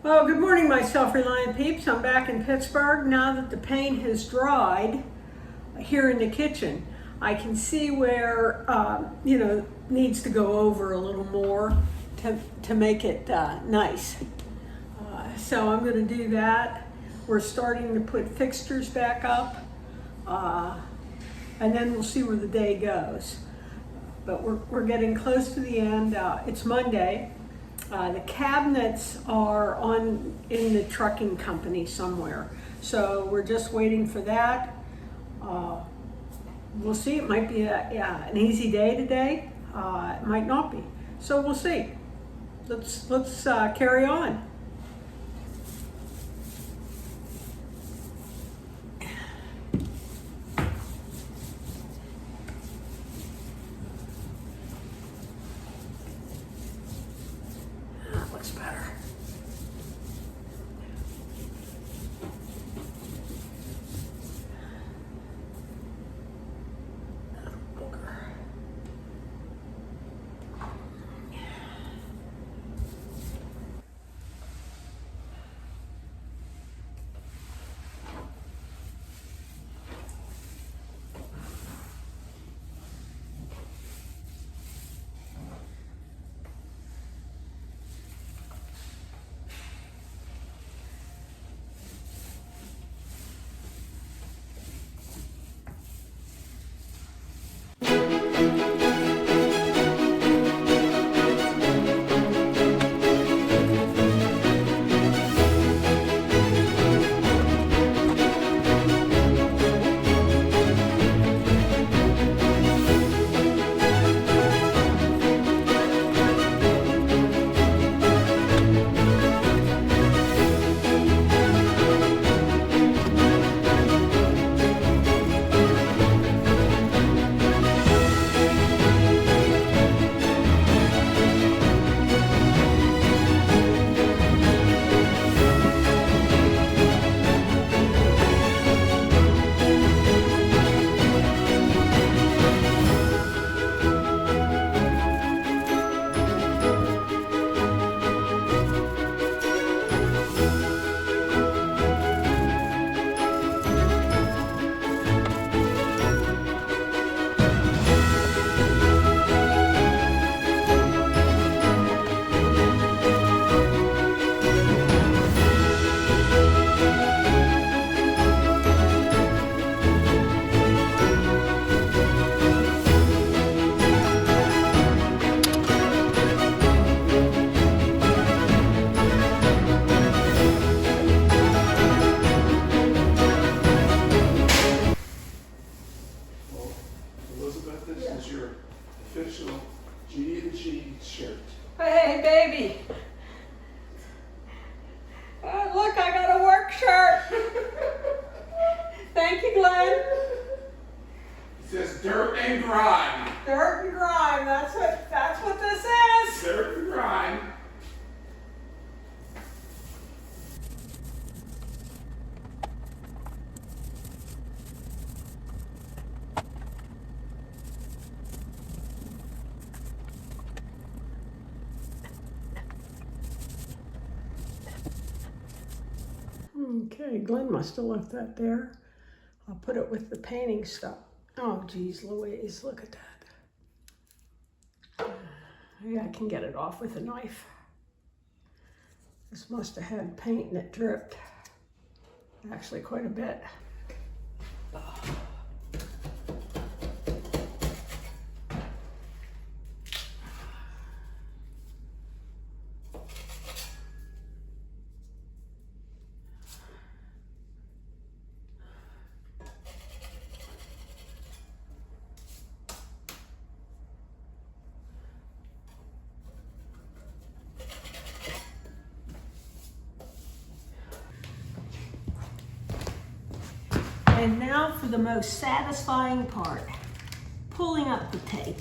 Oh, good morning, my self-reliant peeps. I'm back in Pittsburgh now that the paint has dried here in the kitchen. I can see where, needs to go over a little more to make it nice. So I'm going to do that. We're starting to put fixtures back up, and then we'll see where the day goes. But we're getting close to the end. It's Monday. The cabinets are in the trucking company somewhere. So we're just waiting for that. We'll see. It might be an easy day today. It might not be. So we'll see. Let's carry on. Looks better. This is your official G&G shirt. Hey, baby. Look, I got a work shirt. Thank you, Glenn. It says dirt and grime. Dirt and grime. That's what this is. Dirt and grime. Okay, Glenn must have left that there. I'll put it with the painting stuff. Oh, geez, Louise, look at that. Yeah, I can get it off with a knife. This must have had paint and it dripped. Actually, quite a bit. And now for the most satisfying part, pulling up the tape.